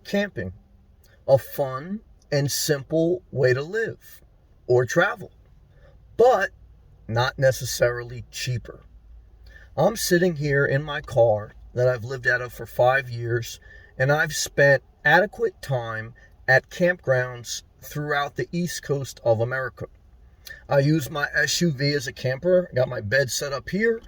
camping, a fun and simple way to live or travel, but not necessarily cheaper. I'm sitting here in my car that I've lived out of for 5 years, and I've spent adequate time at campgrounds throughout the East Coast of America. I use my SUV as a camper, got my bed set up here,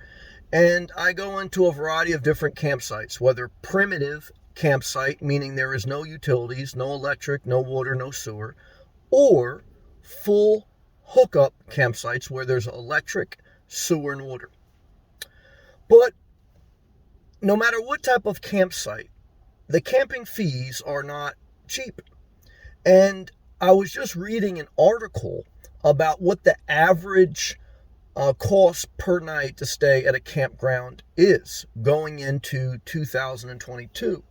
and I go into a variety of different campsites, whether primitive campsite, meaning there is no utilities, no electric, no water, no sewer, or full hookup campsites where there's electric, sewer, and water. But no matter what type of campsite, the camping fees are not cheap. And I was just reading an article about what the average cost per night to stay at a campground is going into 2022.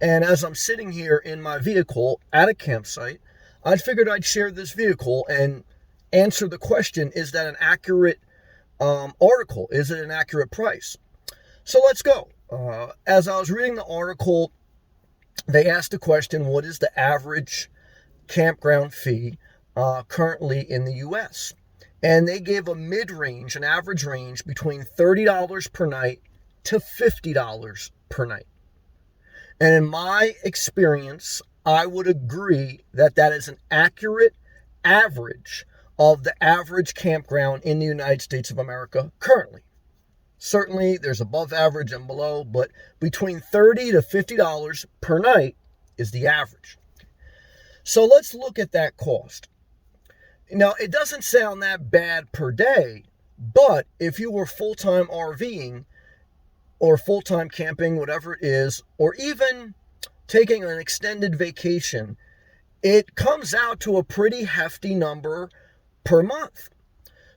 And as I'm sitting here in my vehicle at a campsite, I figured I'd share this vehicle and answer the question, is that an accurate article? Is it an accurate price? So let's go. As I was reading the article, they asked the question, what is the average campground fee currently in the U.S.? And they gave a mid-range, an average range between $30 per night to $50 per night. And in my experience, I would agree that that is an accurate average of the average campground in the United States of America currently. Certainly, there's above average and below, but between $30 to $50 per night is the average. So let's look at that cost. Now, it doesn't sound that bad per day, but if you were full-time RVing or full-time camping, whatever it is, or even taking an extended vacation, it comes out to a pretty hefty number per month.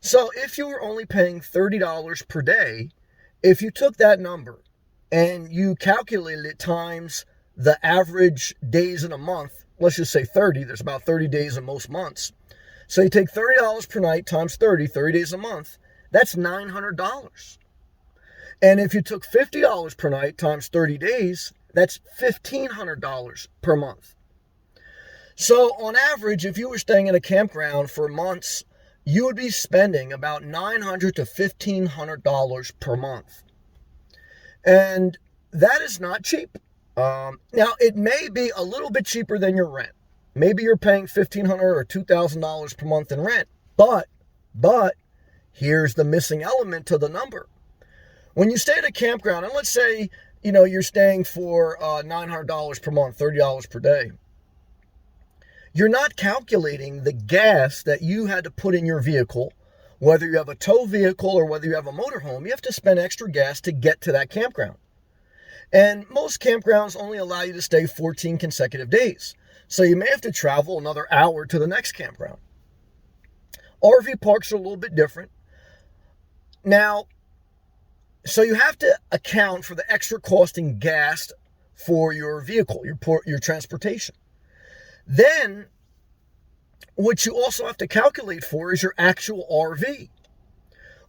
So if you were only paying $30 per day, if you took that number and you calculated it times the average days in a month, let's just say 30, there's about 30 days in most months. So you take $30 per night times 30 days a month, that's $900. And if you took $50 per night times 30 days, that's $1,500 per month. So on average, if you were staying in a campground for months, you would be spending about $900 to $1,500 per month. And that is not cheap. Now, it may be a little bit cheaper than your rent. Maybe you're paying $1,500 or $2,000 per month in rent. But here's the missing element to the number. When you stay at a campground, and let's say, you're staying for $900 per month, $30 per day, you're not calculating the gas that you had to put in your vehicle. Whether you have a tow vehicle or whether you have a motorhome, you have to spend extra gas to get to that campground. And most campgrounds only allow you to stay 14 consecutive days. So you may have to travel another hour to the next campground. RV parks are a little bit different. Now, so you have to account for the extra cost in gas for your vehicle, your transportation. Then, what you also have to calculate for is your actual RV.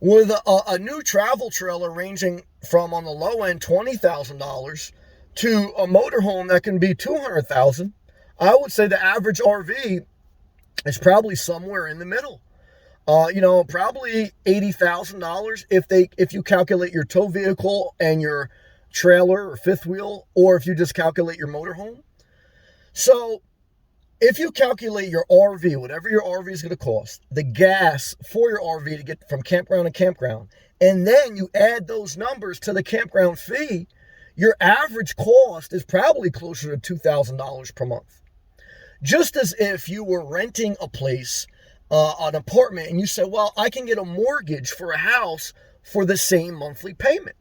With a new travel trailer ranging from, on the low end, $20,000 to a motorhome that can be $200,000, I would say the average RV is probably somewhere in the middle. Probably $80,000 if you calculate your tow vehicle and your trailer or fifth wheel, or if you just calculate your motorhome. So if you calculate your RV, whatever your RV is going to cost, the gas for your RV to get from campground to campground, and then you add those numbers to the campground fee, your average cost is probably closer to $2,000 per month. Just as if you were renting a place, an apartment, and you say, well, I can get a mortgage for a house for the same monthly payment.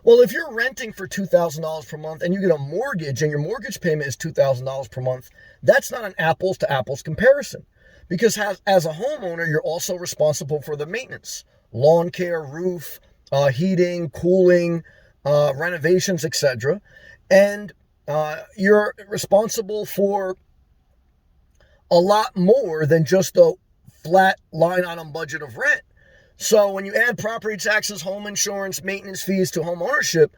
Well, if you're renting for $2,000 per month and you get a mortgage and your mortgage payment is $2,000 per month, that's not an apples to apples comparison. Because as a homeowner, you're also responsible for the maintenance, lawn care, roof, heating, cooling, renovations, etc. And you're responsible for a lot more than just a flat line item budget of rent. So when you add property taxes, home insurance, maintenance fees to home ownership,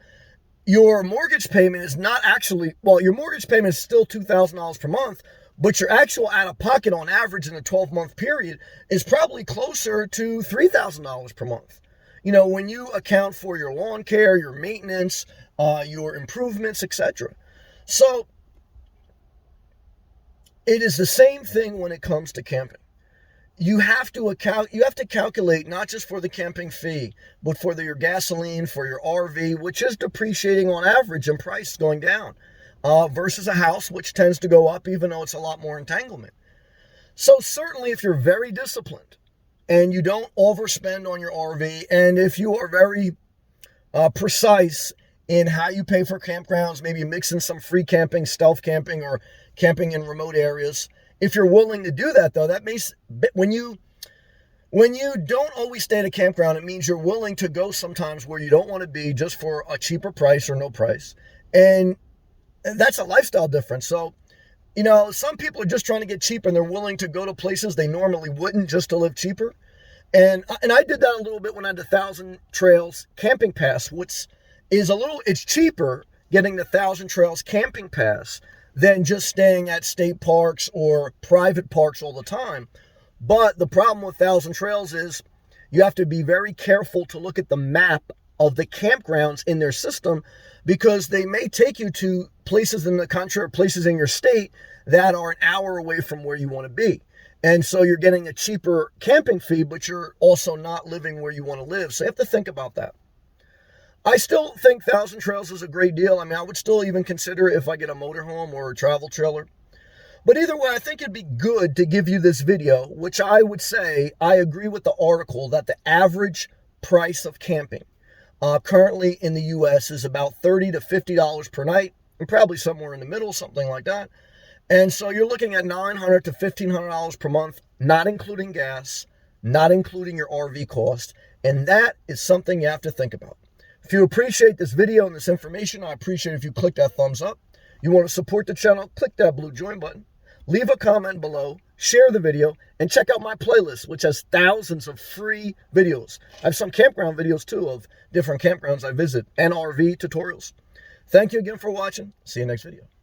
your mortgage payment is not actually, well, your mortgage payment is still $2,000 per month, but your actual out-of-pocket on average in a 12-month period is probably closer to $3,000 per month. You know, when you account for your lawn care, your maintenance, your improvements, etc. So it is the same thing when it comes to camping. You have to calculate not just for the camping fee, but for your gasoline, for your RV, which is depreciating on average in price going down, versus a house, which tends to go up, even though it's a lot more entanglement. So certainly if you're very disciplined and you don't overspend on your RV, and if you are very precise in how you pay for campgrounds, maybe mixing some free camping, stealth camping, or camping in remote areas. If you're willing to do that, though, that means when you don't always stay at a campground, it means you're willing to go sometimes where you don't want to be just for a cheaper price or no price. And that's a lifestyle difference. So, you know, some people are just trying to get cheap and they're willing to go to places they normally wouldn't just to live cheaper. And I did that a little bit when I had the 1,000 Trails camping pass, which is it's cheaper getting the 1,000 Trails camping pass than just staying at state parks or private parks all the time. But the problem with 1,000 Trails is you have to be very careful to look at the map of the campgrounds in their system, because they may take you to places in the country or places in your state that are an hour away from where you want to be. And so you're getting a cheaper camping fee, but you're also not living where you want to live. So you have to think about that. I still think 1,000 Trails is a great deal. I mean, I would still even consider it if I get a motorhome or a travel trailer. But either way, I think it'd be good to give you this video, which I would say I agree with the article that the average price of camping currently in the U.S. is about $30 to $50 per night, and probably somewhere in the middle, something like that. And so you're looking at $900 to $1,500 per month, not including gas, not including your RV cost. And that is something you have to think about. If you appreciate this video and this information, I appreciate if you click that thumbs up. You want to support the channel, click that blue join button. Leave a comment below, share the video, and check out my playlist, which has thousands of free videos. I have some campground videos, too, of different campgrounds I visit, and RV tutorials. Thank you again for watching. See you next video.